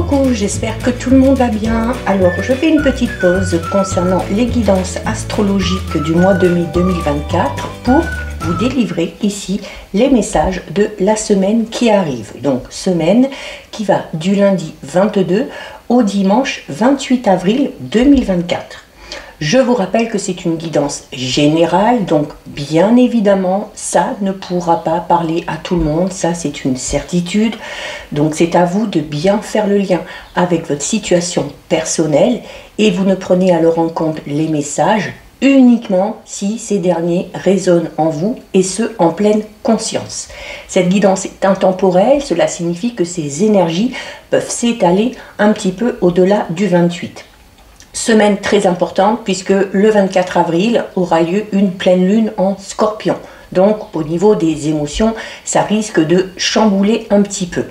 Coucou, j'espère que tout le monde va bien. Alors, je fais une petite pause concernant les guidances astrologiques du mois de mai 2024 pour vous délivrer ici les messages de la semaine qui arrive. Donc, semaine qui va du lundi 22 au dimanche 28 avril 2024. Je vous rappelle que c'est une guidance générale, donc bien évidemment, ça ne pourra pas parler à tout le monde, ça c'est une certitude. Donc c'est à vous de bien faire le lien avec votre situation personnelle et vous ne prenez alors en compte les messages uniquement si ces derniers résonnent en vous et ce en pleine conscience. Cette guidance est intemporelle, cela signifie que ces énergies peuvent s'étaler un petit peu au-delà du 28. Semaine très importante puisque le 24 avril aura lieu une pleine lune en Scorpion. Donc au niveau des émotions, ça risque de chambouler un petit peu.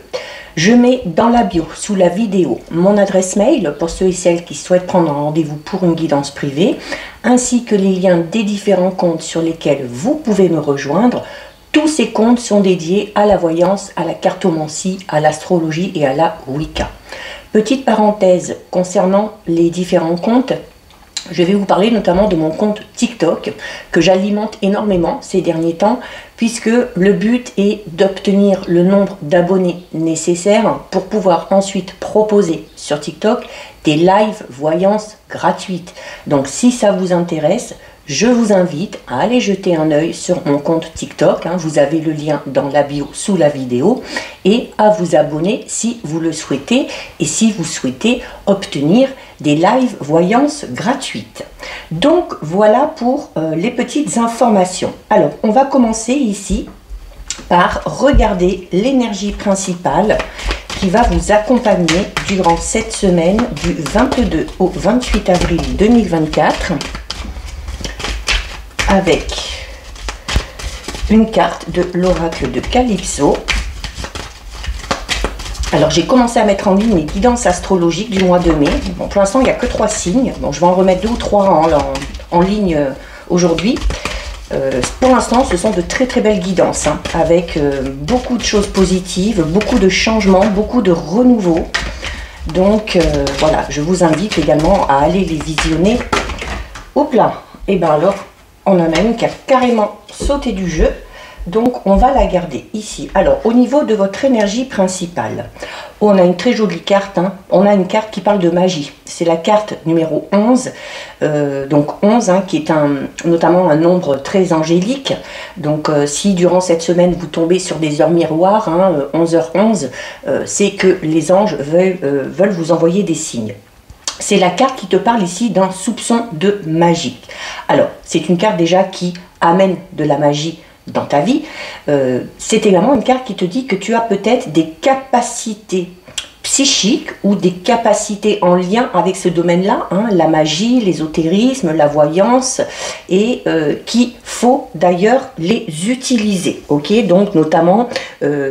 Je mets dans la bio, sous la vidéo, mon adresse mail pour ceux et celles qui souhaitent prendre un rendez-vous pour une guidance privée, ainsi que les liens des différents comptes sur lesquels vous pouvez me rejoindre. Tous ces comptes sont dédiés à la voyance, à la cartomancie, à l'astrologie et à la Wicca. Petite parenthèse concernant les différents comptes, je vais vous parler notamment de mon compte TikTok que j'alimente énormément ces derniers temps puisque le but est d'obtenir le nombre d'abonnés nécessaires pour pouvoir ensuite proposer sur TikTok des live voyances gratuites. Donc si ça vous intéresse, je vous invite à aller jeter un œil sur mon compte TikTok, vous avez le lien dans la bio sous la vidéo, et à vous abonner si vous le souhaitez et si vous souhaitez obtenir des live voyances gratuites. Donc voilà pour les petites informations. Alors on va commencer ici par regarder l'énergie principale qui va vous accompagner durant cette semaine du 22 au 28 avril 2024. Avec une carte de l'oracle de Calypso. Alors j'ai commencé à mettre en ligne les guidances astrologiques du mois de mai. Bon, pour l'instant il n'y a que 3 signes. Bon, je vais en remettre 2 ou 3 en ligne aujourd'hui. Pour l'instant ce sont de très très belles guidances avec beaucoup de choses positives, beaucoup de changements, beaucoup de renouveau. Donc voilà, je vous invite également à aller les visionner. Hop là, et bien alors on en a une qui a carrément sauté du jeu, donc on va la garder ici. Alors au niveau de votre énergie principale, on a une très jolie carte, on a une carte qui parle de magie, c'est la carte numéro 11, donc 11 qui est notamment un nombre très angélique. Donc si durant cette semaine vous tombez sur des heures miroirs, 11h11, c'est que les anges veulent vous envoyer des signes. C'est la carte qui te parle ici d'un soupçon de magie. Alors, c'est une carte déjà qui amène de la magie dans ta vie. C'est également une carte qui te dit que tu as peut-être des capacités psychiques ou des capacités en lien avec ce domaine-là, la magie, l'ésotérisme, la voyance, et qu'il faut d'ailleurs les utiliser. Ok, donc notamment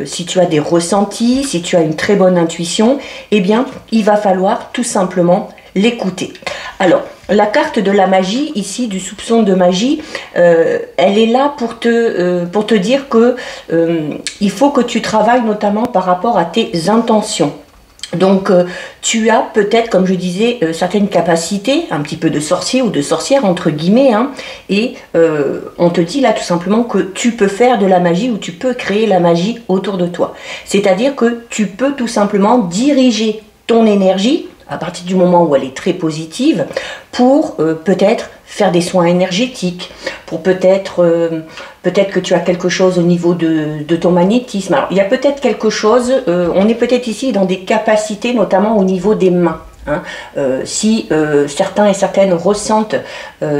si tu as des ressentis, si tu as une très bonne intuition, eh bien il va falloir tout simplement l'écouter. Alors, la carte de la magie, ici, du soupçon de magie, elle est là pour te dire que il faut que tu travailles notamment par rapport à tes intentions. Donc, tu as peut-être, comme je disais, certaines capacités, un petit peu de sorcier ou de sorcière, entre guillemets, et on te dit là tout simplement que tu peux faire de la magie ou tu peux créer la magie autour de toi. C'est-à-dire que tu peux tout simplement diriger ton énergie, à partir du moment où elle est très positive, pour peut-être faire des soins énergétiques, pour peut-être que tu as quelque chose au niveau de ton magnétisme. Alors, il y a peut-être quelque chose, on est peut-être ici dans des capacités, notamment au niveau des mains. Si certains et certaines ressentent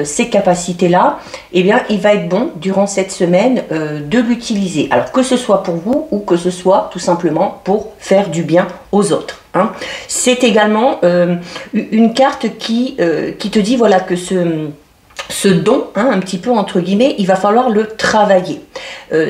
ces capacités-là, eh bien, il va être bon, durant cette semaine, de l'utiliser. Alors, que ce soit pour vous ou que ce soit tout simplement pour faire du bien aux autres. C'est également une carte qui te dit voilà, que ce don, un petit peu entre guillemets, il va falloir le travailler.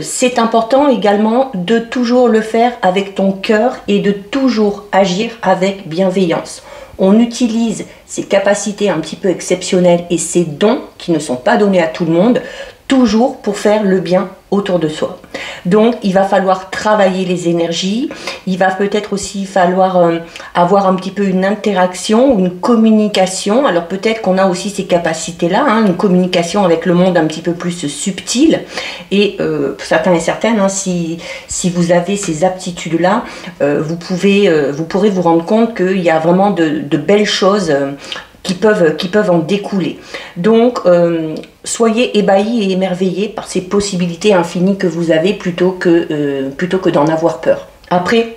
C'est important également de toujours le faire avec ton cœur et de toujours agir avec bienveillance. On utilise ces capacités un petit peu exceptionnelles et ces dons qui ne sont pas donnés à tout le monde, toujours pour faire le bien autour de soi. Donc, il va falloir travailler les énergies. Il va peut-être aussi falloir avoir un petit peu une interaction, une communication. Alors, peut-être qu'on a aussi ces capacités-là, hein, une communication avec le monde un petit peu plus subtil. Et certains et certaines, hein, si vous avez ces aptitudes-là, vous pourrez vous rendre compte qu'il y a vraiment de belles choses qui peuvent en découler. Donc, soyez ébahis et émerveillés par ces possibilités infinies que vous avez plutôt que d'en avoir peur. Après,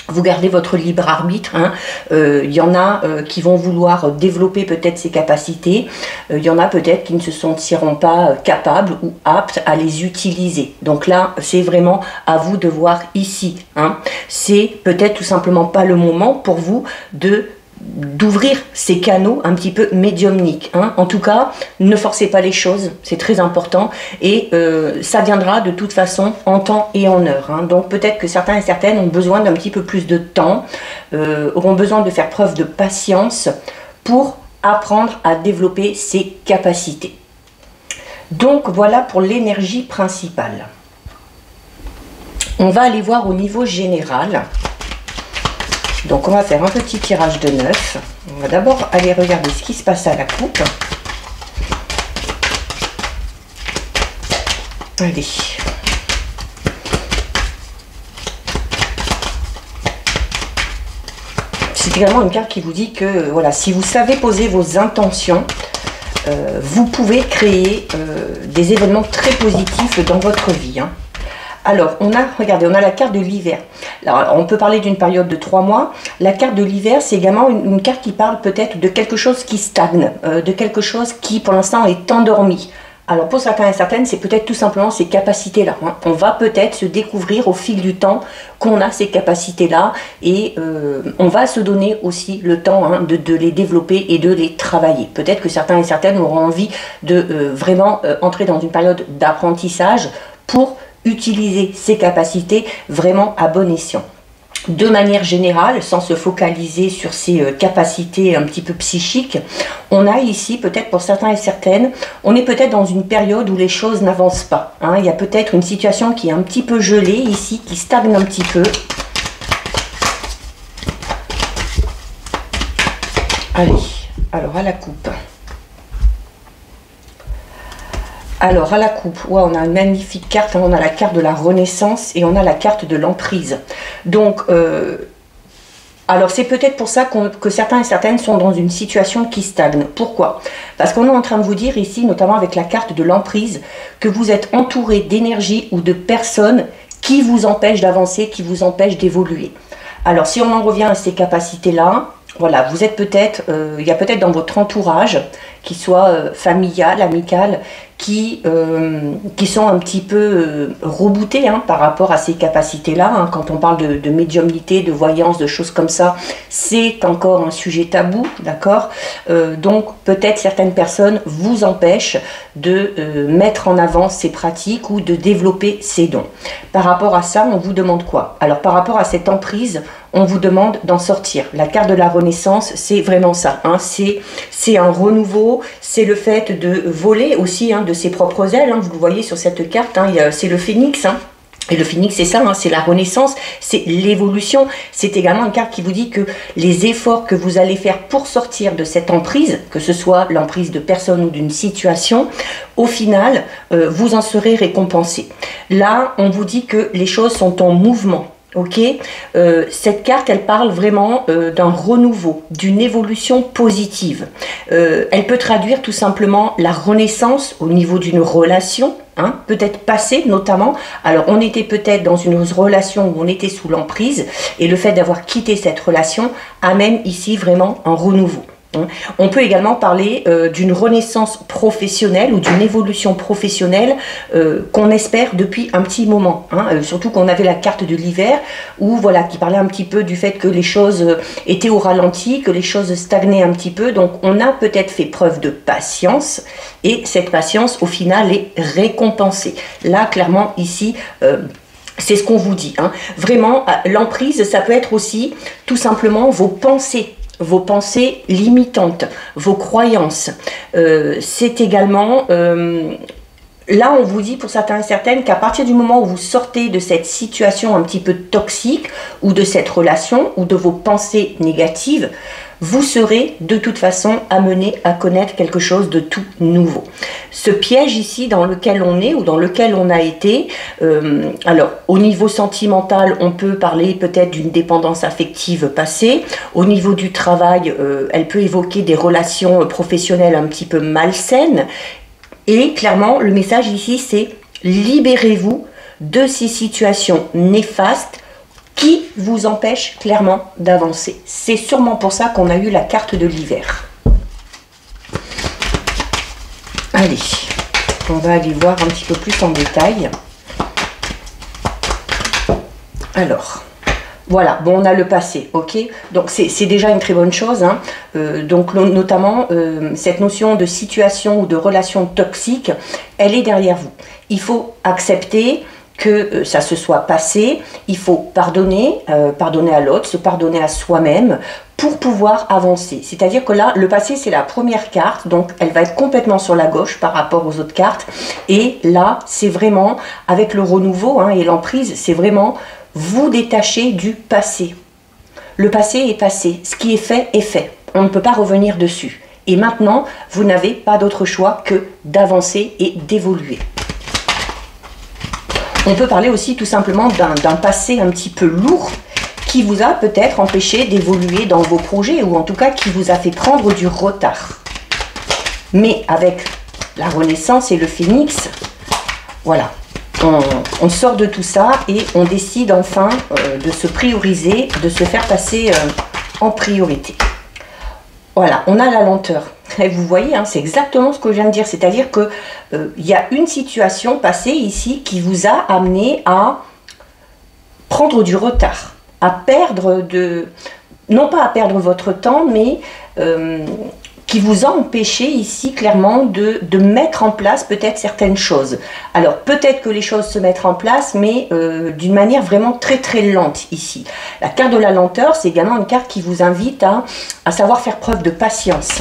vous gardez votre libre arbitre. Hein. Y en a qui vont vouloir développer peut-être ces capacités. Il y en a peut-être qui ne se sentiront pas capables ou aptes à les utiliser. Donc là, c'est vraiment à vous de voir ici. Hein. C'est peut-être tout simplement pas le moment pour vous d'ouvrir ces canaux un petit peu médiumniques. Hein. En tout cas, ne forcez pas les choses, c'est très important, et ça viendra de toute façon en temps et en heure. Hein. Donc peut-être que certains et certaines ont besoin d'un petit peu plus de temps, auront besoin de faire preuve de patience pour apprendre à développer ces capacités. Donc voilà pour l'énergie principale. On va aller voir au niveau général. Donc on va faire un petit tirage de 9. On va d'abord aller regarder ce qui se passe à la coupe. Allez. C'est également une carte qui vous dit que voilà, si vous savez poser vos intentions, vous pouvez créer des événements très positifs dans votre vie. Hein. Alors, regardez, on a la carte de l'hiver. Alors, on peut parler d'une période de 3 mois. La carte de l'hiver, c'est également une carte qui parle peut-être de quelque chose qui stagne, de quelque chose qui, pour l'instant, est endormi. Alors, pour certains et certaines, c'est peut-être tout simplement ces capacités-là. Hein. On va peut-être se découvrir au fil du temps qu'on a ces capacités-là et on va se donner aussi le temps hein, de les développer et de les travailler. Peut-être que certains et certaines auront envie de vraiment entrer dans une période d'apprentissage pour utiliser ces capacités vraiment à bon escient. De manière générale, sans se focaliser sur ces capacités un petit peu psychiques, on a ici peut-être pour certains et certaines, on est peut-être dans une période où les choses n'avancent pas. Hein. Il y a peut-être une situation qui est un petit peu gelée ici, qui stagne un petit peu. Allez, alors à la coupe. Alors, à la coupe, ouais, on a une magnifique carte, hein, on a la carte de la renaissance et on a la carte de l'emprise. Donc, alors c'est peut-être pour ça que certains et certaines sont dans une situation qui stagne. Pourquoi? Parce qu'on est en train de vous dire ici, notamment avec la carte de l'emprise, que vous êtes entouré d'énergie ou de personnes qui vous empêchent d'avancer, qui vous empêchent d'évoluer. Alors, si on en revient à ces capacités-là, voilà, vous êtes peut-être, il y a peut-être dans votre entourage, qui soit familial, amical, qui sont un petit peu rebootés hein, par rapport à ces capacités-là. Hein. Quand on parle de médiumnité, de voyance, de choses comme ça, c'est encore un sujet tabou, d'accord? Donc peut-être certaines personnes vous empêchent de mettre en avant ces pratiques ou de développer ces dons. Par rapport à ça, on vous demande quoi? Alors par rapport à cette emprise, on vous demande d'en sortir. La carte de la renaissance, c'est vraiment ça. Hein. C'est un renouveau, c'est le fait de voler aussi hein, de ses propres ailes. Hein. Vous le voyez sur cette carte, hein, c'est le phénix. Hein. Et le phénix, c'est ça, hein, c'est la renaissance, c'est l'évolution. C'est également une carte qui vous dit que les efforts que vous allez faire pour sortir de cette emprise, que ce soit l'emprise de personne ou d'une situation, au final, vous en serez récompensé. Là, on vous dit que les choses sont en mouvement. Ok, cette carte, elle parle vraiment d'un renouveau, d'une évolution positive. Elle peut traduire tout simplement la renaissance au niveau d'une relation, hein, peut-être passée notamment. Alors, on était peut-être dans une relation où on était sous l'emprise, et le fait d'avoir quitté cette relation amène ici vraiment un renouveau. On peut également parler d'une renaissance professionnelle ou d'une évolution professionnelle qu'on espère depuis un petit moment. Hein, surtout qu'on avait la carte de l'hiver où voilà, qui parlait un petit peu du fait que les choses étaient au ralenti, que les choses stagnaient un petit peu. Donc on a peut-être fait preuve de patience et cette patience au final est récompensée. Là clairement ici... c'est ce qu'on vous dit. Hein. Vraiment, l'emprise, ça peut être aussi tout simplement vos pensées limitantes, vos croyances. C'est également là, on vous dit pour certains et certaines qu'à partir du moment où vous sortez de cette situation un petit peu toxique ou de cette relation ou de vos pensées négatives, vous serez de toute façon amené à connaître quelque chose de tout nouveau. Ce piège ici dans lequel on est ou dans lequel on a été, alors au niveau sentimental, on peut parler peut-être d'une dépendance affective passée. Au niveau du travail, elle peut évoquer des relations professionnelles un petit peu malsaines. Et clairement, le message ici, c'est libérez-vous de ces situations néfastes qui vous empêchent clairement d'avancer. C'est sûrement pour ça qu'on a eu la carte de l'hiver. Allez, on va aller voir un petit peu plus en détail. Alors, voilà, bon, on a le passé, ok? Donc, c'est déjà une très bonne chose, hein. Donc, notamment, cette notion de situation ou de relation toxique, elle est derrière vous. Il faut accepter que ça se soit passé, il faut pardonner, pardonner à l'autre, se pardonner à soi-même pour pouvoir avancer. C'est-à-dire que là, le passé, c'est la première carte, donc elle va être complètement sur la gauche par rapport aux autres cartes. Et là, c'est vraiment, avec le renouveau hein, et l'emprise, c'est vraiment vous détacher du passé. Le passé est passé, ce qui est fait est fait. On ne peut pas revenir dessus. Et maintenant, vous n'avez pas d'autre choix que d'avancer et d'évoluer. On peut parler aussi tout simplement d'un passé un petit peu lourd qui vous a peut-être empêché d'évoluer dans vos projets ou en tout cas qui vous a fait prendre du retard. Mais avec la Renaissance et le Phénix, voilà, on sort de tout ça et on décide enfin de se prioriser, de se faire passer en priorité. Voilà, on a la lenteur. Et vous voyez, hein, c'est exactement ce que je viens de dire. C'est-à-dire que y a une situation passée ici qui vous a amené à prendre du retard, à perdre non pas à perdre votre temps, mais qui vous a empêché ici clairement de mettre en place peut-être certaines choses. Alors peut-être que les choses se mettent en place, mais d'une manière vraiment très très lente ici. La carte de la lenteur, c'est également une carte qui vous invite à savoir faire preuve de patience.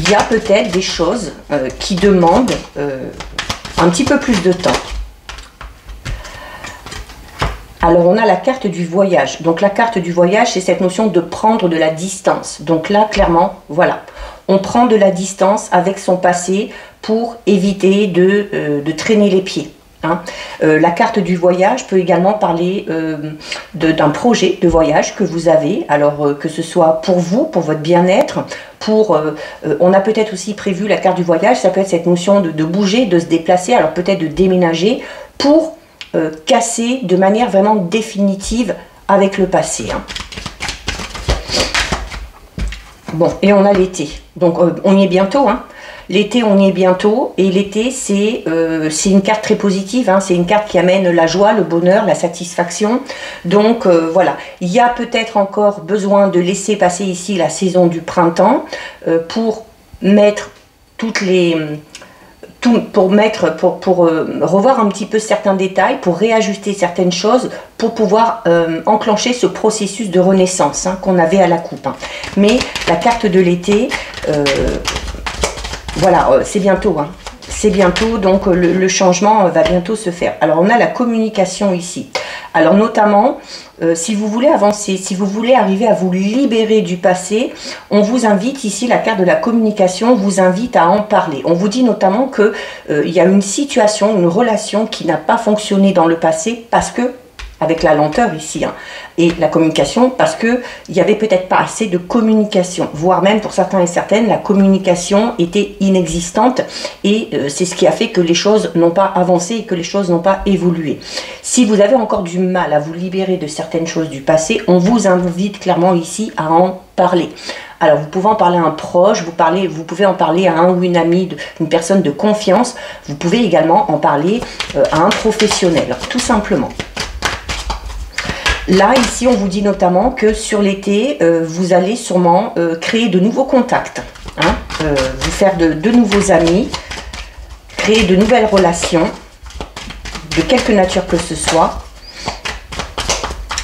Il y a peut-être des choses qui demandent un petit peu plus de temps. Alors, on a la carte du voyage. Donc, la carte du voyage, c'est cette notion de prendre de la distance. Donc là, clairement, voilà. On prend de la distance avec son passé pour éviter de traîner les pieds. Hein. La carte du voyage peut également parler d'un projet de voyage que vous avez. Alors, que ce soit pour vous, pour votre bien-être, on a peut-être aussi prévu la carte du voyage. Ça peut être cette notion de bouger, de se déplacer, alors peut-être de déménager pour casser de manière vraiment définitive avec le passé. Hein. Bon, et on a l'été. Donc, on y est bientôt. Hein. L'été, on y est bientôt. Et l'été, c'est une carte très positive. Hein. C'est une carte qui amène la joie, le bonheur, la satisfaction. Donc, voilà. Il y a peut-être encore besoin de laisser passer ici la saison du printemps pour mettre toutes les... pour revoir un petit peu certains détails, pour réajuster certaines choses, pour pouvoir enclencher ce processus de renaissance hein, qu'on avait à la coupe. Hein. Mais la carte de l'été, voilà, c'est bientôt. Hein. C'est bientôt, donc le changement va bientôt se faire. Alors, on a la communication ici. Alors, notamment, si vous voulez avancer, si vous voulez arriver à vous libérer du passé, on vous invite ici, la carte de la communication vous invite à en parler. On vous dit notamment que il y a une situation, une relation qui n'a pas fonctionné dans le passé parce que, avec la lenteur ici, hein, et la communication, parce qu'il n'y avait peut-être pas assez de communication, voire même pour certains et certaines, la communication était inexistante et c'est ce qui a fait que les choses n'ont pas avancé et que les choses n'ont pas évolué. Si vous avez encore du mal à vous libérer de certaines choses du passé, on vous invite clairement ici à en parler. Alors, vous pouvez en parler à un proche, vous pouvez en parler à un ou une amie, une personne de confiance, vous pouvez également en parler à un professionnel, tout simplement. Là, ici, on vous dit notamment que sur l'été, vous allez sûrement créer de nouveaux contacts, hein, vous faire de nouveaux amis, créer de nouvelles relations, de quelque nature que ce soit.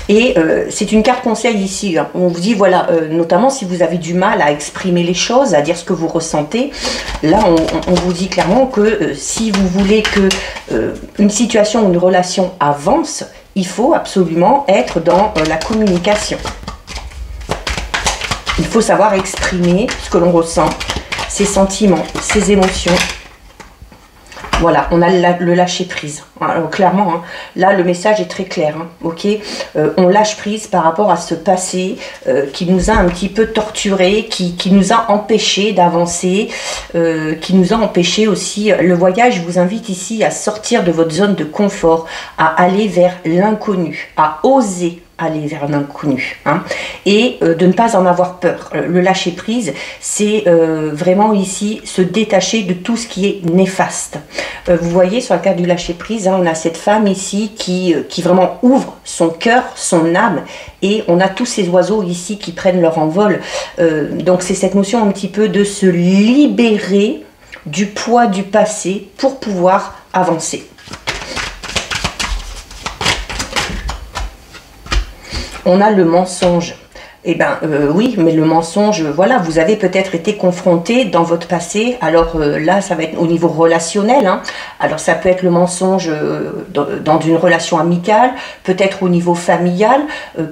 Et c'est une carte conseil ici, hein. On vous dit, voilà, notamment si vous avez du mal à exprimer les choses, à dire ce que vous ressentez, là on vous dit clairement que si vous voulez que une situation ou une relation avance, il faut absolument être dans la communication. Il faut savoir exprimer ce que l'on ressent, ses sentiments, ses émotions. Voilà, on a le lâcher prise. Alors, clairement, hein, là, le message est très clair. Hein, ok, on lâche prise par rapport à ce passé qui nous a un petit peu torturé, qui nous a empêché d'avancer, qui nous a empêché aussi le voyage. Je vous invite ici à sortir de votre zone de confort, à aller vers l'inconnu, à oser aller vers l'inconnu, hein, et de ne pas en avoir peur. Le lâcher prise, c'est vraiment ici se détacher de tout ce qui est néfaste. Vous voyez sur la carte du lâcher prise, hein, on a cette femme ici qui vraiment ouvre son cœur, son âme, et on a tous ces oiseaux ici qui prennent leur envol. Donc c'est cette notion un petit peu de se libérer du poids du passé pour pouvoir avancer. On a le mensonge. Eh bien, oui, mais le mensonge, voilà, vous avez peut-être été confronté dans votre passé. Alors là, ça va être au niveau relationnel, hein. Alors ça peut être le mensonge dans une relation amicale, peut-être au niveau familial,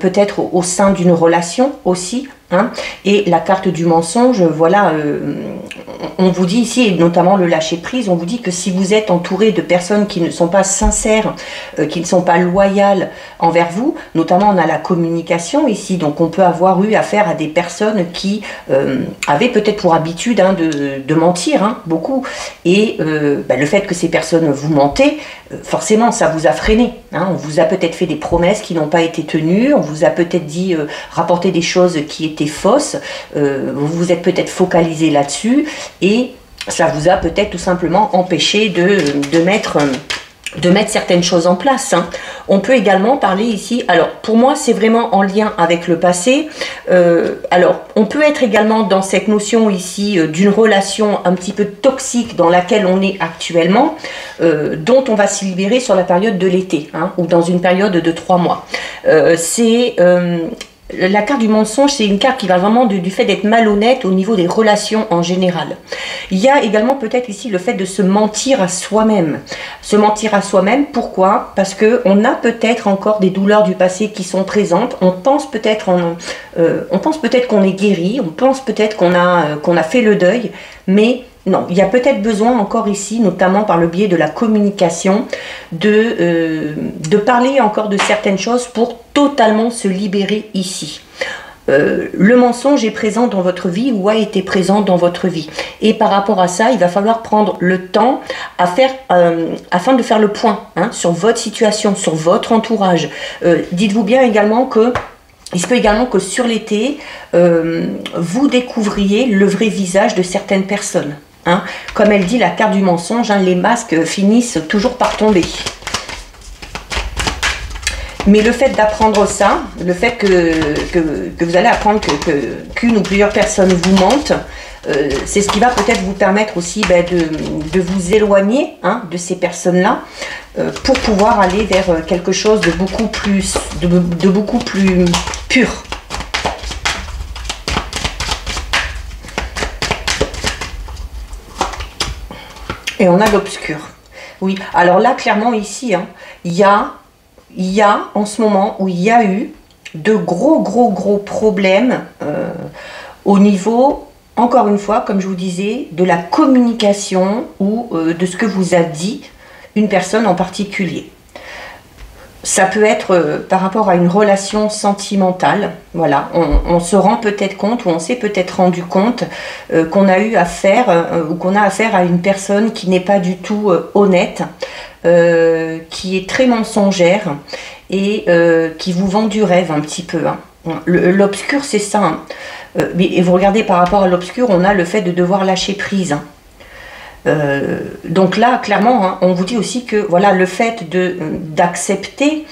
peut-être au sein d'une relation aussi. Hein. Et la carte du mensonge, voilà, on vous dit ici, et notamment le lâcher prise, on vous dit que si vous êtes entouré de personnes qui ne sont pas sincères, qui ne sont pas loyales envers vous, notamment on a la communication ici, donc on peut avoir eu affaire à des personnes qui avaient peut-être pour habitude, hein, de mentir, hein, beaucoup, et le fait que ces personnes vous mentez, forcément ça vous a freiné, hein. On vous a peut-être fait des promesses qui n'ont pas été tenues, on vous a peut-être dit, rapporté des choses qui étaient fausses, vous vous êtes peut-être focalisé là-dessus, et ça vous a peut-être tout simplement empêché de mettre certaines choses en place, hein. On peut également parler ici, alors pour moi c'est vraiment en lien avec le passé, alors on peut être également dans cette notion ici d'une relation un petit peu toxique dans laquelle on est actuellement, dont on va se libérer sur la période de l'été, hein, ou dans une période de 3 mois. La carte du mensonge, c'est une carte qui va vraiment du fait d'être malhonnête au niveau des relations en général. Il y a également peut-être ici le fait de se mentir à soi-même. Se mentir à soi-même, pourquoi? Parce qu'on a peut-être encore des douleurs du passé qui sont présentes. On pense peut-être qu'on est guéri, on pense peut-être qu'on a fait le deuil, mais non, il y a peut-être besoin encore ici, notamment par le biais de la communication, de parler encore de certaines choses pour totalement se libérer ici. Le mensonge est présent dans votre vie ou a été présent dans votre vie. Et par rapport à ça, il va falloir prendre le temps afin de faire le point, hein, sur votre situation, sur votre entourage. Dites-vous bien également que il se peut également que sur l'été, vous découvriez le vrai visage de certaines personnes. Hein. Comme elle dit, la carte du mensonge, hein, les masques finissent toujours par tomber. Mais le fait d'apprendre ça, le fait que vous allez apprendre qu'une ou plusieurs personnes vous mentent, c'est ce qui va peut-être vous permettre aussi de vous éloigner, hein, de ces personnes-là, pour pouvoir aller vers quelque chose de beaucoup plus pur. Et on a l'obscur. Oui, alors là, clairement, ici, hein, il y a en ce moment où il y a eu de gros problèmes au niveau, encore une fois, comme je vous disais, de la communication ou de ce que vous a dit une personne en particulier. Ça peut être par rapport à une relation sentimentale, voilà, on se rend peut-être compte ou on s'est peut-être rendu compte qu'on a eu affaire ou qu'on a affaire à une personne qui n'est pas du tout honnête, qui est très mensongère et qui vous vend du rêve un petit peu, hein. L'obscur, c'est ça, hein. Et vous regardez par rapport à l'obscur, on a le fait de devoir lâcher prise, hein. Donc là, clairement, hein, on vous dit aussi que voilà, le fait d'accepter,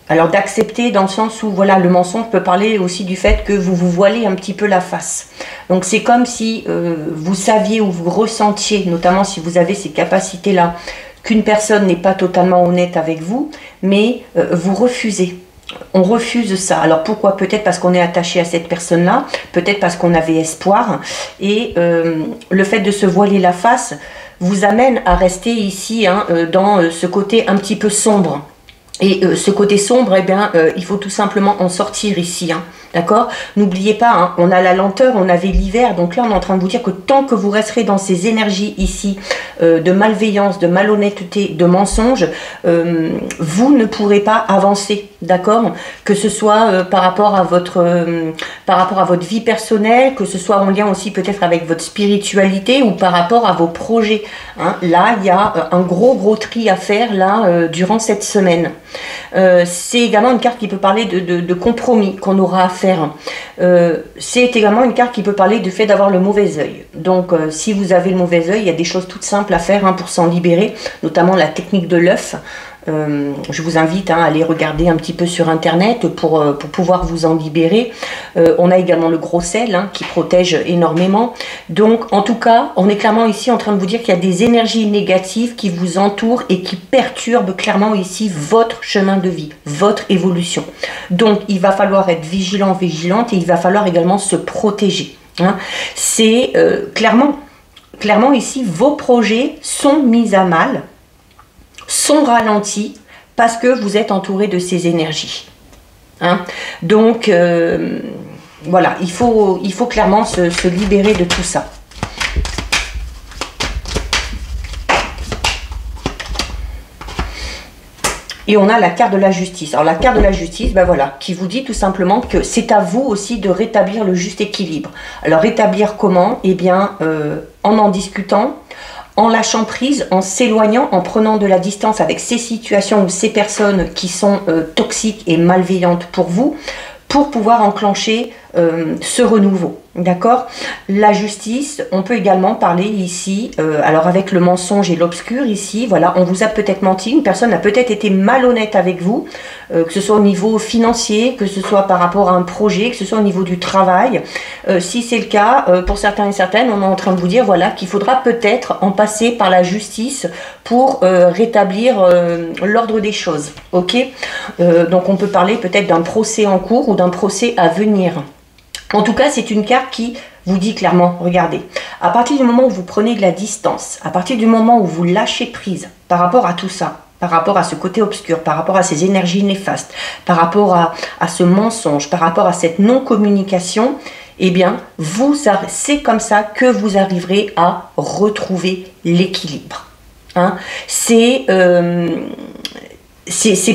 alors d'accepter dans le sens où voilà, le mensonge peut parler aussi du fait que vous vous voilez un petit peu la face. Donc c'est comme si vous saviez ou vous ressentiez, notamment si vous avez ces capacités-là, qu'une personne n'est pas totalement honnête avec vous, mais vous refusez. On refuse ça. Alors pourquoi? Peut-être parce qu'on est attaché à cette personne-là, peut-être parce qu'on avait espoir. Et le fait de se voiler la face vous amène à rester ici dans ce côté un petit peu sombre. Et ce côté sombre, eh bien, il faut tout simplement en sortir ici. D'accord? N'oubliez pas, on a la lenteur, on avait l'hiver, donc là on est en train de vous dire que tant que vous resterez dans ces énergies ici de malveillance, de malhonnêteté, de mensonge, vous ne pourrez pas avancer, d'accord? Que ce soit par rapport à votre vie personnelle, que ce soit en lien aussi peut-être avec votre spiritualité ou par rapport à vos projets. Là, il y a un gros tri à faire là durant cette semaine. C'est également une carte qui peut parler de compromis qu'on aura à faire. C'est également une carte qui peut parler du fait d'avoir le mauvais œil. Donc si vous avez le mauvais œil, il y a des choses toutes simples à faire pour s'en libérer, notamment la technique de l'œuf. Je vous invite à aller regarder un petit peu sur internet pour pouvoir vous en libérer. On a également le gros sel qui protège énormément. Donc en tout cas, on est clairement ici en train de vous dire qu'il y a des énergies négatives qui vous entourent et qui perturbent clairement ici votre chemin de vie, votre évolution. Donc il va falloir être vigilant, vigilante, et il va falloir également se protéger. C'est clairement ici, vos projets sont mis à mal, sont ralentis parce que vous êtes entouré de ces énergies. Donc voilà, il faut clairement se libérer de tout ça. Et on a la carte de la justice. Alors la carte de la justice, ben voilà, qui vous dit tout simplement que c'est à vous aussi de rétablir le juste équilibre. Alors rétablir comment? Eh bien en discutant, en lâchant prise, en s'éloignant, en prenant de la distance avec ces situations ou ces personnes qui sont toxiques et malveillantes pour vous, pour pouvoir enclencher ce renouveau. D'accord? La justice, on peut également parler ici, alors avec le mensonge et l'obscur ici, voilà, on vous a peut-être menti, une personne a peut-être été malhonnête avec vous, que ce soit au niveau financier, que ce soit par rapport à un projet, que ce soit au niveau du travail. Si c'est le cas, pour certains et certaines, on est en train de vous dire voilà, qu'il faudra peut-être en passer par la justice pour rétablir l'ordre des choses. Ok? Donc on peut parler peut-être d'un procès en cours ou d'un procès à venir. En tout cas, c'est une carte qui vous dit clairement, regardez, à partir du moment où vous prenez de la distance, à partir du moment où vous lâchez prise par rapport à tout ça, par rapport à ce côté obscur, par rapport à ces énergies néfastes, par rapport à ce mensonge, par rapport à cette non-communication, eh bien, c'est comme ça que vous arriverez à retrouver l'équilibre. C'est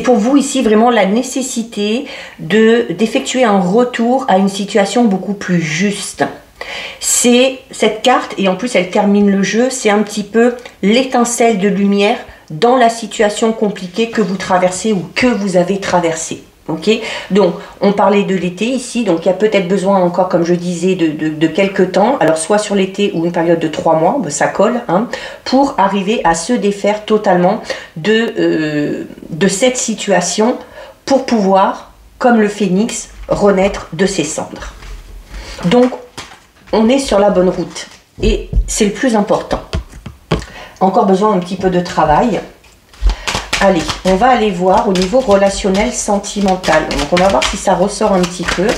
pour vous ici vraiment la nécessité d'effectuer un retour à une situation beaucoup plus juste. C'est cette carte, et en plus elle termine le jeu, c'est un petit peu l'étincelle de lumière dans la situation compliquée que vous traversez ou que vous avez traversée. Ok, donc on parlait de l'été ici, donc il y a peut-être besoin encore, comme je disais, de quelques temps, alors soit sur l'été ou une période de 3 mois, ça colle, pour arriver à se défaire totalement de cette situation, pour pouvoir, comme le phénix, renaître de ses cendres. Donc on est sur la bonne route, et c'est le plus important. Encore besoin un petit peu de travail. Allez, on va aller voir au niveau relationnel sentimental. Donc on va voir si ça ressort un petit peu.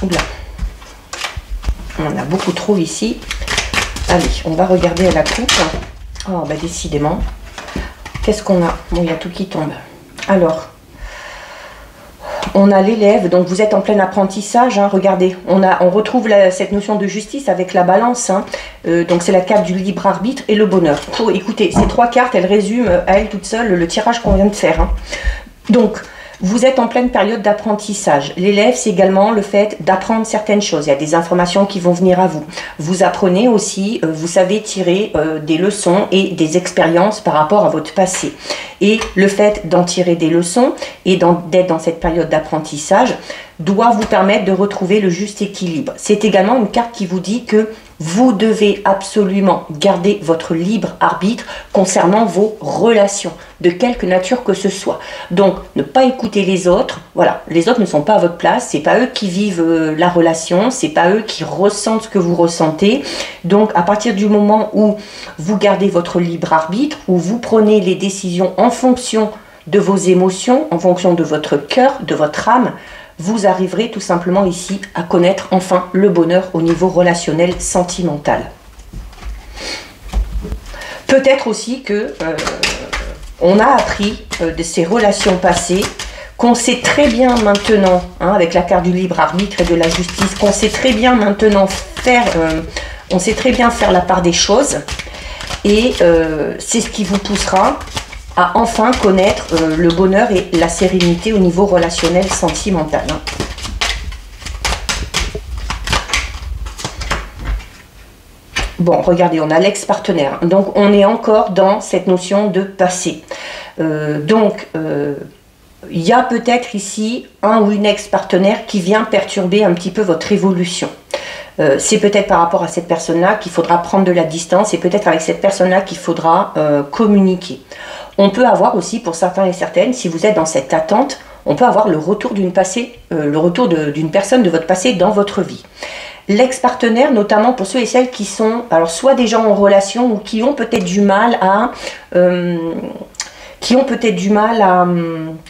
Oula. On a beaucoup trop ici. Allez, on va regarder à la coupe. Oh, bah décidément. Qu'est-ce qu'on a? Bon, il y a tout qui tombe. Alors, on a l'élève, donc vous êtes en plein apprentissage, regardez, on retrouve cette notion de justice avec la balance, donc c'est la carte du libre arbitre et le bonheur. Écoutez, ces 3 cartes, elles résument à elles toutes seules le tirage qu'on vient de faire. Donc, vous êtes en pleine période d'apprentissage. L'élève, c'est également le fait d'apprendre certaines choses. Il y a des informations qui vont venir à vous. Vous apprenez aussi, vous savez tirer des leçons et des expériences par rapport à votre passé. Et le fait d'en tirer des leçons et d'être dans cette période d'apprentissage doit vous permettre de retrouver le juste équilibre. C'est également une carte qui vous dit que Vous devez absolument garder votre libre arbitre concernant vos relations, de quelque nature que ce soit. Donc, ne pas écouter les autres. Voilà, les autres ne sont pas à votre place. C'est pas eux qui vivent la relation. C'est pas eux qui ressentent ce que vous ressentez. Donc, à partir du moment où vous gardez votre libre arbitre, où vous prenez les décisions en fonction de vos émotions, en fonction de votre cœur, de votre âme, vous arriverez tout simplement ici à connaître enfin le bonheur au niveau relationnel, sentimental. Peut-être aussi que on a appris de ces relations passées, qu'on sait très bien maintenant, hein, avec la carte du libre arbitre et de la justice, qu'on sait très bien maintenant faire, on sait très bien faire la part des choses, et c'est ce qui vous poussera à enfin connaître le bonheur et la sérénité au niveau relationnel sentimental. Bon, regardez, on a l'ex-partenaire. Donc, on est encore dans cette notion de passé. Il y a peut-être ici un ou une ex-partenaire qui vient perturber un petit peu votre évolution. C'est peut-être par rapport à cette personne-là qu'il faudra prendre de la distance et peut-être avec cette personne-là qu'il faudra communiquer. On peut avoir aussi, pour certains et certaines, si vous êtes dans cette attente, on peut avoir le retour d'une personne de votre passé dans votre vie. L'ex-partenaire, notamment pour ceux et celles qui sont, alors soit des gens en relation ou qui ont peut-être du mal à,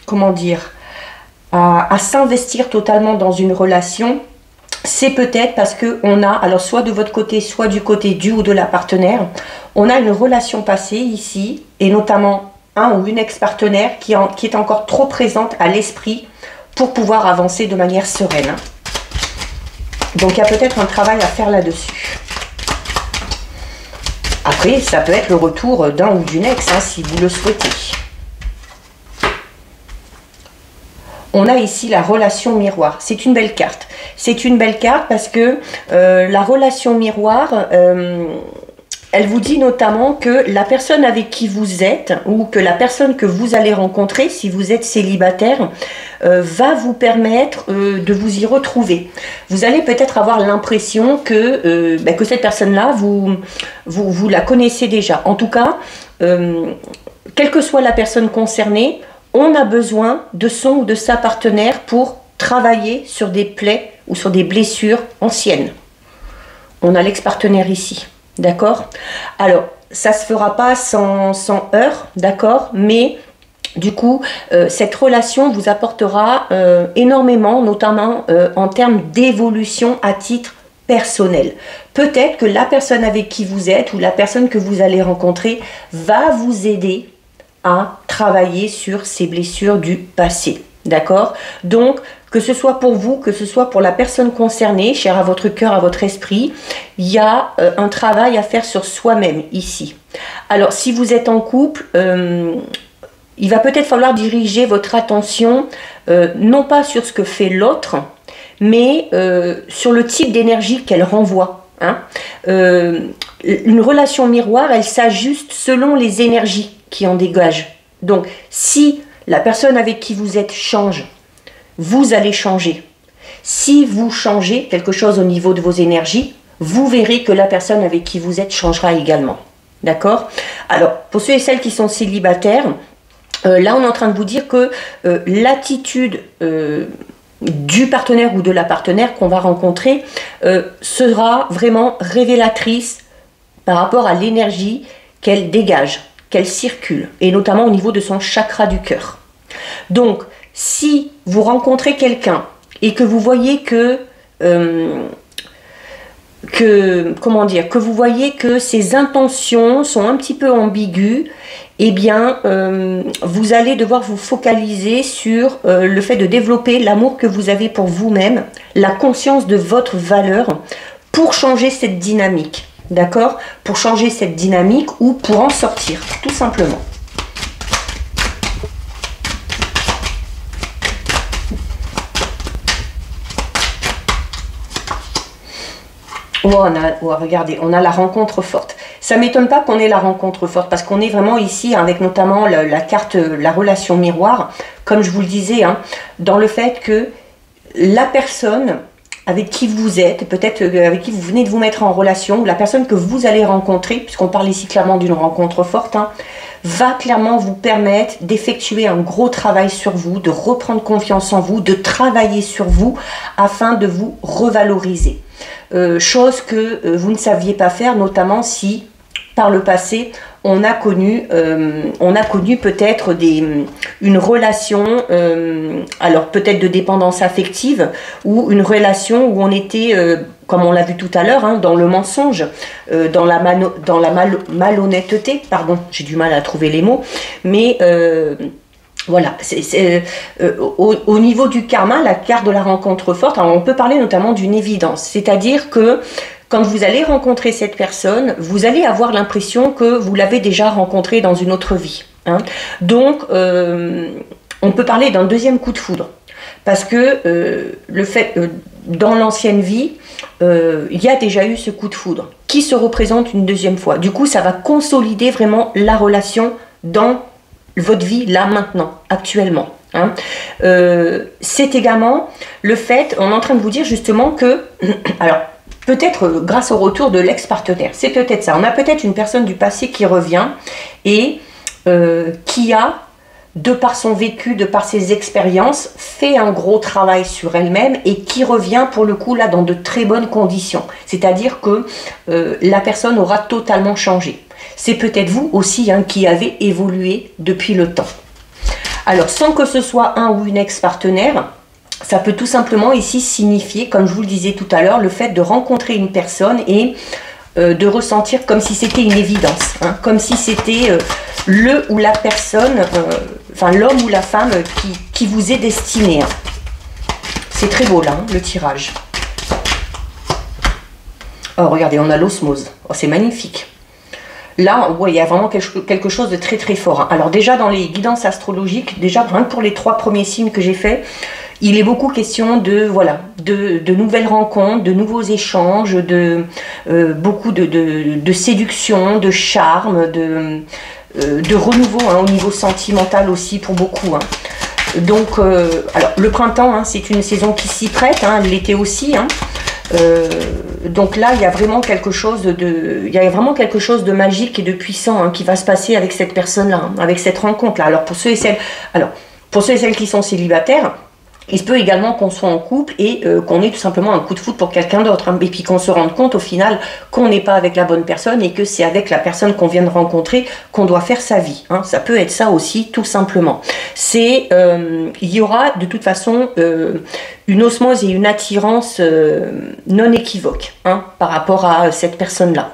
comment dire, à s'investir totalement dans une relation. C'est peut-être parce qu'on a, alors soit de votre côté, soit du côté du ou de la partenaire, on a une relation passée ici, et notamment un ou une ex-partenaire qui est encore trop présente à l'esprit pour pouvoir avancer de manière sereine. Donc il y a peut-être un travail à faire là-dessus. Après, ça peut être le retour d'un ou d'une ex, hein, si vous le souhaitez. On a ici la relation miroir. C'est une belle carte. C'est une belle carte parce que la relation miroir, elle vous dit notamment que la personne avec qui vous êtes ou que la personne que vous allez rencontrer, si vous êtes célibataire, va vous permettre de vous y retrouver. Vous allez peut-être avoir l'impression que cette personne-là, vous la connaissez déjà. En tout cas, quelle que soit la personne concernée, on a besoin de son ou de sa partenaire pour travailler sur des plaies ou sur des blessures anciennes. On a l'ex-partenaire ici, d'accord? Alors, ça ne se fera pas sans heurts, d'accord? Mais du coup, cette relation vous apportera énormément, notamment en termes d'évolution à titre personnel. Peut-être que la personne avec qui vous êtes ou la personne que vous allez rencontrer va vous aider à travailler sur ces blessures du passé. D'accord? Donc, que ce soit pour vous, que ce soit pour la personne concernée, chère à votre cœur, à votre esprit, il y a un travail à faire sur soi-même ici. Alors, si vous êtes en couple, il va peut-être falloir diriger votre attention, non pas sur ce que fait l'autre, mais sur le type d'énergie qu'elle renvoie. Hein. Une relation miroir, elle s'ajuste selon les énergies qui en dégagent. Donc, si la personne avec qui vous êtes change, vous allez changer. Si vous changez quelque chose au niveau de vos énergies, vous verrez que la personne avec qui vous êtes changera également. D'accord? Alors, pour ceux et celles qui sont célibataires, là, on est en train de vous dire que l'attitude du partenaire ou de la partenaire qu'on va rencontrer sera vraiment révélatrice par rapport à l'énergie qu'elle dégage, qu'elle circule, et notamment au niveau de son chakra du cœur. Donc, si vous rencontrez quelqu'un et que vous voyez que vous voyez que ses intentions sont un petit peu ambiguës, eh bien, vous allez devoir vous focaliser sur le fait de développer l'amour que vous avez pour vous-même, la conscience de votre valeur pour changer cette dynamique. D'accord? Pour changer cette dynamique ou pour en sortir, tout simplement. Regardez, on a la rencontre forte. Ça ne m'étonne pas qu'on ait la rencontre forte parce qu'on est vraiment ici avec notamment la carte, la relation miroir, comme je vous le disais, hein, dans le fait que la personne avec qui vous êtes, peut-être avec qui vous venez de vous mettre en relation, ou la personne que vous allez rencontrer, puisqu'on parle ici clairement d'une rencontre forte, hein, va clairement vous permettre d'effectuer un gros travail sur vous, de reprendre confiance en vous, de travailler sur vous afin de vous revaloriser. Chose que vous ne saviez pas faire, notamment si par le passé on a connu peut-être une relation, alors peut-être de dépendance affective, ou une relation où on était, comme on l'a vu tout à l'heure, hein, dans le mensonge, dans la malhonnêteté, pardon, j'ai du mal à trouver les mots, mais voilà, au niveau du karma, la carte de la rencontre forte, alors on peut parler notamment d'une évidence, c'est-à-dire que quand vous allez rencontrer cette personne, vous allez avoir l'impression que vous l'avez déjà rencontrée dans une autre vie, hein. Donc, on peut parler d'un deuxième coup de foudre, parce que le fait, dans l'ancienne vie, il y a déjà eu ce coup de foudre qui se représente une deuxième fois. Du coup, ça va consolider vraiment la relation dans votre vie, là, maintenant, actuellement, hein. C'est également le fait, on est en train de vous dire justement que, alors, peut-être grâce au retour de l'ex-partenaire, c'est peut-être ça. On a peut-être une personne du passé qui revient et qui a, de par son vécu, de par ses expériences, fait un gros travail sur elle-même et qui revient pour le coup là dans de très bonnes conditions. C'est-à-dire que la personne aura totalement changé. C'est peut-être vous aussi, hein, qui avez évolué depuis le temps. Alors sans que ce soit un ou une ex-partenaire, ça peut tout simplement ici signifier, comme je vous le disais tout à l'heure, le fait de rencontrer une personne et de ressentir comme si c'était une évidence, hein, comme si c'était le ou la personne, enfin l'homme ou la femme qui vous est destiné, hein. C'est très beau là, hein, le tirage. Oh, regardez, on a l'osmose. Oh, c'est magnifique. Là, ouais, il y a vraiment quelque chose de très très fort, hein. Alors déjà dans les guidances astrologiques, déjà rien que pour les 3 premiers signes que j'ai fait, il est beaucoup question de, voilà, de nouvelles rencontres, de nouveaux échanges, de beaucoup de séduction, de charme, de renouveau, hein, au niveau sentimental aussi pour beaucoup, hein. Donc, alors le printemps, hein, c'est une saison qui s'y prête, hein, l'été aussi, hein. Donc là, il y a vraiment quelque chose de magique et de puissant, hein, qui va se passer avec cette personne-là, hein, avec cette rencontre-là. Alors pour ceux et celles qui sont célibataires, il se peut également qu'on soit en couple et qu'on ait tout simplement un coup de foudre pour quelqu'un d'autre, hein, et puis qu'on se rende compte au final qu'on n'est pas avec la bonne personne et que c'est avec la personne qu'on vient de rencontrer qu'on doit faire sa vie, hein. Ça peut être ça aussi, tout simplement. Il y aura de toute façon une osmose et une attirance non équivoque, hein, par rapport à cette personne-là.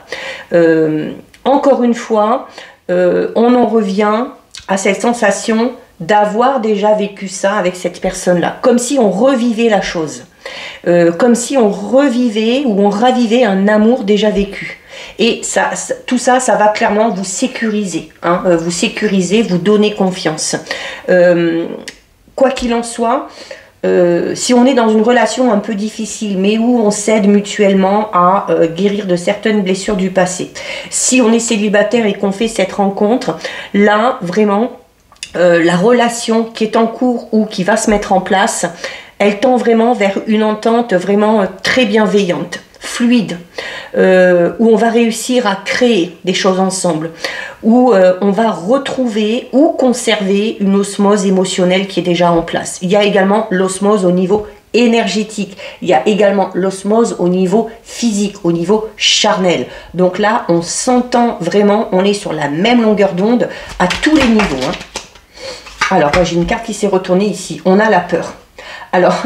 Encore une fois, on en revient à cette sensation d'avoir déjà vécu ça avec cette personne-là, comme si on revivait la chose, comme si on revivait ou on ravivait un amour déjà vécu. Et tout ça, ça va clairement vous sécuriser, hein, vous donner confiance. Quoi qu'il en soit, si on est dans une relation un peu difficile, mais où on s'aide mutuellement à guérir de certaines blessures du passé, si on est célibataire et qu'on fait cette rencontre, là, vraiment, la relation qui est en cours ou qui va se mettre en place, elle tend vraiment vers une entente vraiment très bienveillante, fluide, où on va réussir à créer des choses ensemble, où on va retrouver ou conserver une osmose émotionnelle qui est déjà en place. Il y a également l'osmose au niveau énergétique, il y a également l'osmose au niveau physique, au niveau charnel. Donc là, on s'entend vraiment, on est sur la même longueur d'onde à tous les niveaux, hein. Alors, j'ai une carte qui s'est retournée ici. On a la peur. Alors,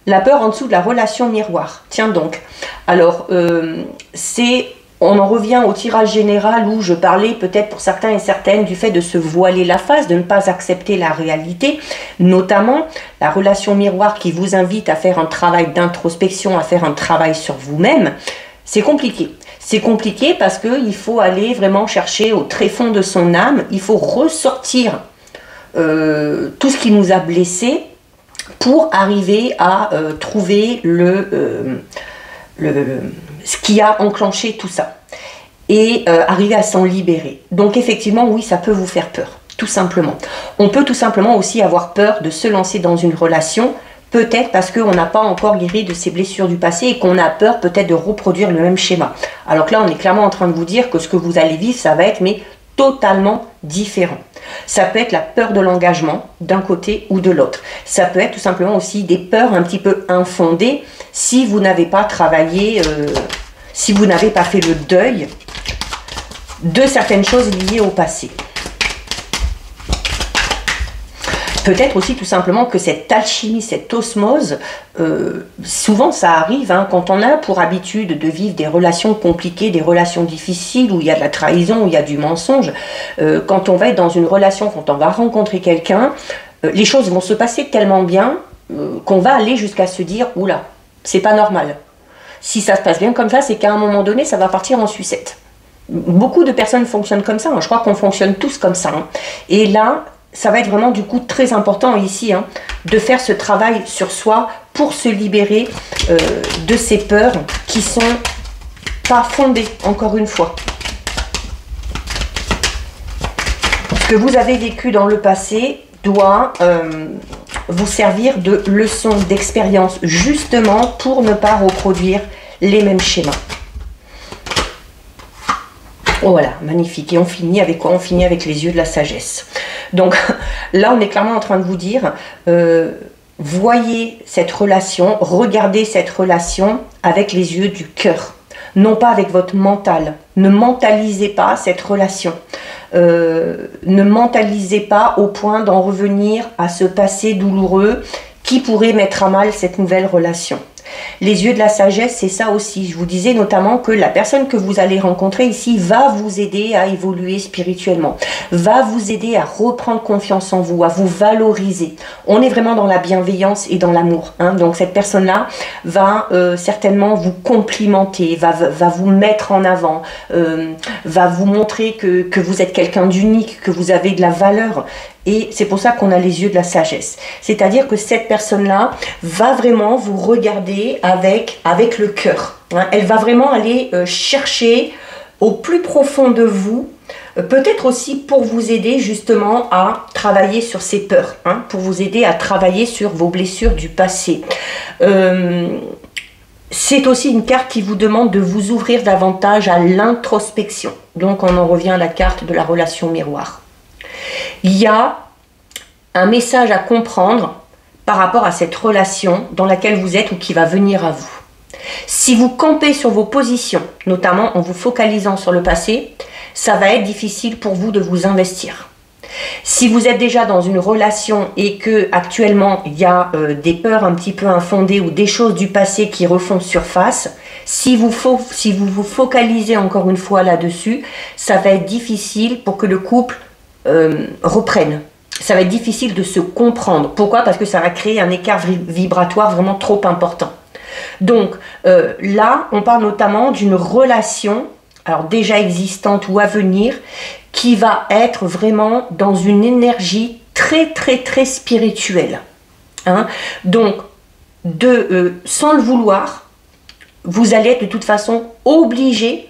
la peur en dessous de la relation miroir. Tiens donc. Alors, on en revient au tirage général où je parlais peut-être pour certains et certaines du fait de se voiler la face, de ne pas accepter la réalité, notamment la relation miroir qui vous invite à faire un travail d'introspection, à faire un travail sur vous-même. C'est compliqué. C'est compliqué parce qu'il faut aller vraiment chercher au tréfonds de son âme. Il faut ressortir tout ce qui nous a blessés pour arriver à trouver ce qui a enclenché tout ça et arriver à s'en libérer. Donc effectivement, oui, ça peut vous faire peur, tout simplement. On peut tout simplement aussi avoir peur de se lancer dans une relation peut-être parce qu'on n'a pas encore guéri de ces blessures du passé et qu'on a peur peut-être de reproduire le même schéma. Alors que là, on est clairement en train de vous dire que ce que vous allez vivre, ça va être mais totalement différent. Ça peut être la peur de l'engagement d'un côté ou de l'autre. Ça peut être tout simplement aussi des peurs un petit peu infondées si vous n'avez pas travaillé, si vous n'avez pas fait le deuil de certaines choses liées au passé. Peut-être aussi tout simplement que cette alchimie, cette osmose, souvent ça arrive hein, quand on a pour habitude de vivre des relations compliquées, des relations difficiles, où il y a de la trahison, où il y a du mensonge. Quand on va être dans une relation, quand on va rencontrer quelqu'un, les choses vont se passer tellement bien qu'on va aller jusqu'à se dire « Oula, c'est pas normal ». Si ça se passe bien comme ça, c'est qu'à un moment donné, ça va partir en sucette. Beaucoup de personnes fonctionnent comme ça, hein. Je crois qu'on fonctionne tous comme ça. Hein. Et là, ça va être vraiment du coup très important ici hein, de faire ce travail sur soi pour se libérer de ces peurs qui sont pas fondées, encore une fois. Ce que vous avez vécu dans le passé doit vous servir de leçon d'expérience, justement pour ne pas reproduire les mêmes schémas. Oh voilà, magnifique. Et on finit avec quoi? On finit avec les yeux de la sagesse. Donc là, on est clairement en train de vous dire, voyez cette relation, regardez cette relation avec les yeux du cœur, non pas avec votre mental. Ne mentalisez pas cette relation. Ne mentalisez pas au point d'en revenir à ce passé douloureux qui pourrait mettre à mal cette nouvelle relation. Les yeux de la sagesse, c'est ça aussi. Je vous disais notamment que la personne que vous allez rencontrer ici va vous aider à évoluer spirituellement, va vous aider à reprendre confiance en vous, à vous valoriser. On est vraiment dans la bienveillance et dans l'amour. Hein. Donc cette personne-là va certainement vous complimenter, va vous mettre en avant, va vous montrer que vous êtes quelqu'un d'unique, que vous avez de la valeur. Et c'est pour ça qu'on a les yeux de la sagesse. C'est-à-dire que cette personne-là va vraiment vous regarder avec le cœur. Hein. Elle va vraiment aller chercher au plus profond de vous, peut-être aussi pour vous aider justement à travailler sur ces peurs, hein, pour vous aider à travailler sur vos blessures du passé. C'est aussi une carte qui vous demande de vous ouvrir davantage à l'introspection. Donc on en revient à la carte de la relation miroir. Il y a un message à comprendre par rapport à cette relation dans laquelle vous êtes ou qui va venir à vous. Si vous campez sur vos positions, notamment en vous focalisant sur le passé, ça va être difficile pour vous de vous investir. Si vous êtes déjà dans une relation et que actuellement il y a des peurs un petit peu infondées ou des choses du passé qui refont surface, si vous vous focalisez encore une fois là-dessus, ça va être difficile pour que le couple reprenne. Ça va être difficile de se comprendre. Pourquoi? Parce que ça va créer un écart vibratoire vraiment trop important. Donc là, on parle notamment d'une relation, alors déjà existante ou à venir, qui va être vraiment dans une énergie très spirituelle. Hein? Donc, sans le vouloir, vous allez être de toute façon obligé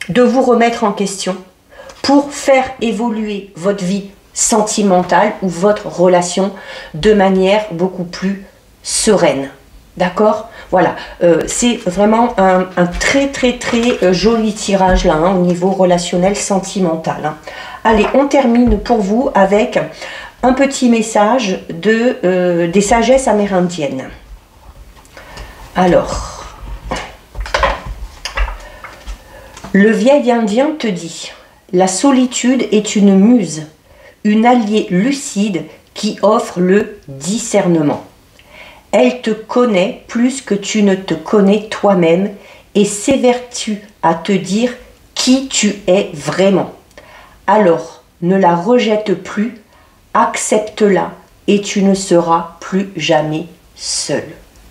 de vous remettre en question pour faire évoluer votre vie sentimentale ou votre relation de manière beaucoup plus sereine. D'accord? Voilà, c'est vraiment un très joli tirage là, hein, au niveau relationnel sentimental. Hein. Allez, on termine pour vous avec un petit message des sagesses amérindiennes. Alors, le vieil indien te dit: la solitude est une muse, une alliée lucide qui offre le discernement. Elle te connaît plus que tu ne te connais toi-même et s'évertue à te dire qui tu es vraiment. Alors, ne la rejette plus, accepte-la et tu ne seras plus jamais seul.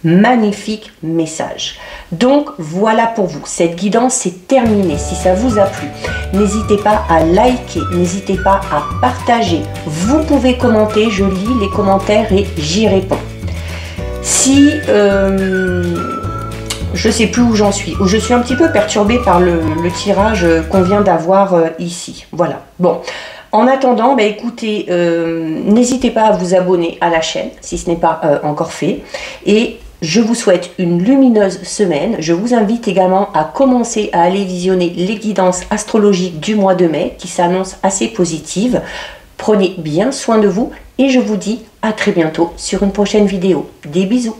Magnifique message. Donc voilà pour vous, cette guidance est terminée. Si ça vous a plu, n'hésitez pas à liker, n'hésitez pas à partager. Vous pouvez commenter, je lis les commentaires et j'y réponds. Si je sais plus où j'en suis, ou je suis un petit peu perturbée par le tirage qu'on vient d'avoir ici. Voilà. Bon, En attendant, bah, écoutez, n'hésitez pas à vous abonner à la chaîne si ce n'est pas encore fait. Et je vous souhaite une lumineuse semaine. Je vous invite également à commencer à aller visionner les guidances astrologiques du mois de mai qui s'annoncent assez positives. Prenez bien soin de vous et je vous dis à très bientôt sur une prochaine vidéo. Des bisous!